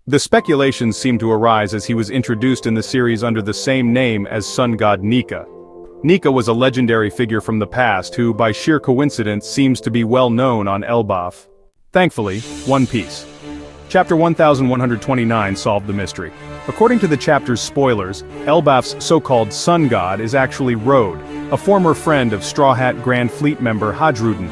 The speculations seem to arise as he was introduced in the series under the same name as sun god Nika. Nika was a legendary figure from the past who, by sheer coincidence, seems to be well known on Elbaf. Thankfully, One Piece. Chapter 1129 solved the mystery. According to the chapter's spoilers, Elbaf's so-called sun god is actually Road, a former friend of Straw Hat Grand Fleet member Hadruden.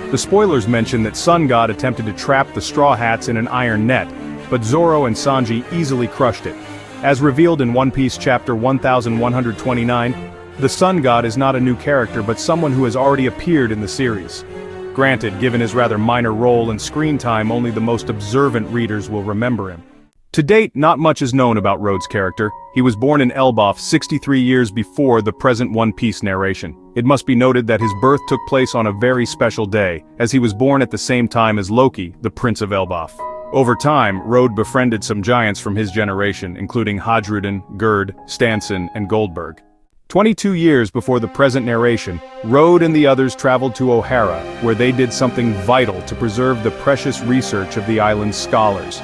The spoilers mention that Sun God attempted to trap the Straw Hats in an iron net, but Zoro and Sanji easily crushed it. As revealed in One Piece chapter 1129, the Sun God is not a new character but someone who has already appeared in the series. Granted, given his rather minor role and screen time, only the most observant readers will remember him. To date, not much is known about Road's character. He was born in Elbaf 63 years before the present One Piece narration. It must be noted that his birth took place on a very special day, as he was born at the same time as Loki, the Prince of Elbaf. Over time, Road befriended some giants from his generation, including Hadruden, Gerd, Stanson, and Goldberg. 22 years before the present narration, Road and the others traveled to O'Hara, where they did something vital to preserve the precious research of the island's scholars.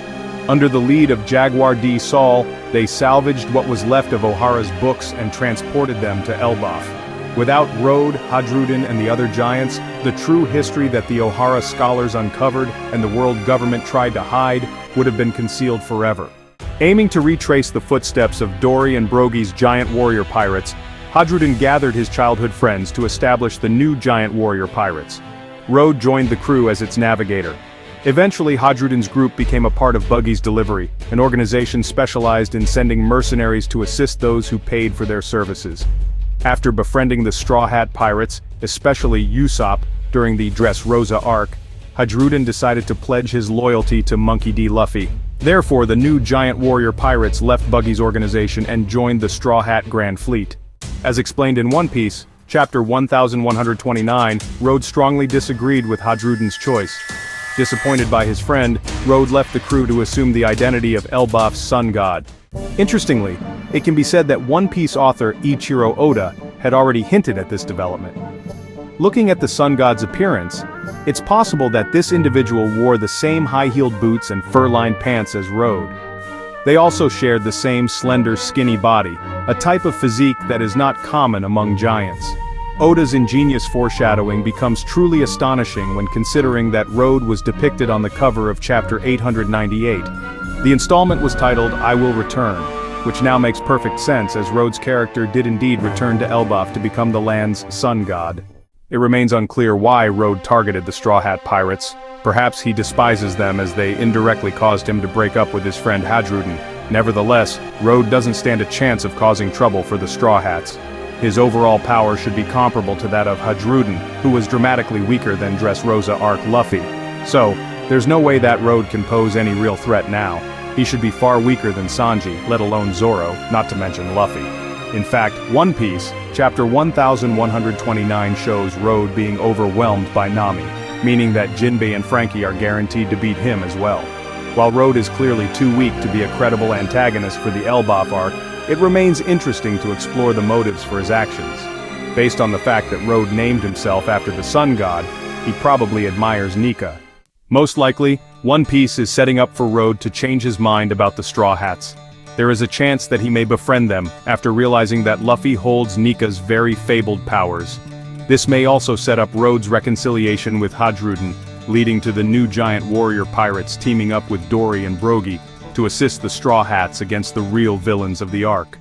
Under the lead of Jaguar D. Saul, they salvaged what was left of O'Hara's books and transported them to Elbaf. Without Road, Hadruden, and the other giants, the true history that the O'Hara scholars uncovered and the world government tried to hide would have been concealed forever. Aiming to retrace the footsteps of Dory and Brogy's giant warrior pirates, Hadruden gathered his childhood friends to establish the new giant warrior pirates. Road joined the crew as its navigator. Eventually, Hadruden's group became a part of Buggy's Delivery, an organization specialized in sending mercenaries to assist those who paid for their services. After befriending the Straw Hat pirates, especially Usopp, during the Dressrosa arc, Hadruden decided to pledge his loyalty to Monkey D. Luffy. Therefore, the new giant warrior pirates left Buggy's organization and joined the Straw Hat Grand Fleet. As explained in One Piece, chapter 1129, Road strongly disagreed with Hadruden's choice. Disappointed by his friend, Road left the crew to assume the identity of Elbaf's sun god. Interestingly, it can be said that One Piece author Ichiro Oda had already hinted at this development. Looking at the sun god's appearance, it's possible that this individual wore the same high-heeled boots and fur-lined pants as Road. They also shared the same slender, skinny body, a type of physique that is not common among giants. Oda's ingenious foreshadowing becomes truly astonishing when considering that Road was depicted on the cover of chapter 898. The installment was titled I Will Return, which now makes perfect sense as Road's character did indeed return to Elbaf to become the land's sun god. It remains unclear why Road targeted the Straw Hat pirates. Perhaps he despises them as they indirectly caused him to break up with his friend Hadruden. Nevertheless, Road doesn't stand a chance of causing trouble for the Straw Hats. His overall power should be comparable to that of Hadruden, who was dramatically weaker than Dressrosa arc Luffy. So, there's no way that Road can pose any real threat now. He should be far weaker than Sanji, let alone Zoro, not to mention Luffy. In fact, One Piece, chapter 1129 shows Road being overwhelmed by Nami, meaning that Jinbei and Franky are guaranteed to beat him as well. While Road is clearly too weak to be a credible antagonist for the Elbaf arc, it remains interesting to explore the motives for his actions. Based on the fact that Road named himself after the sun god, he probably admires Nika. Most likely, One Piece is setting up for Road to change his mind about the Straw Hats. There is a chance that he may befriend them after realizing that Luffy holds Nika's very fabled powers. This may also set up Road's reconciliation with Hadruden, leading to the new giant warrior pirates teaming up with Dory and Brogy to assist the Straw Hats against the real villains of the arc.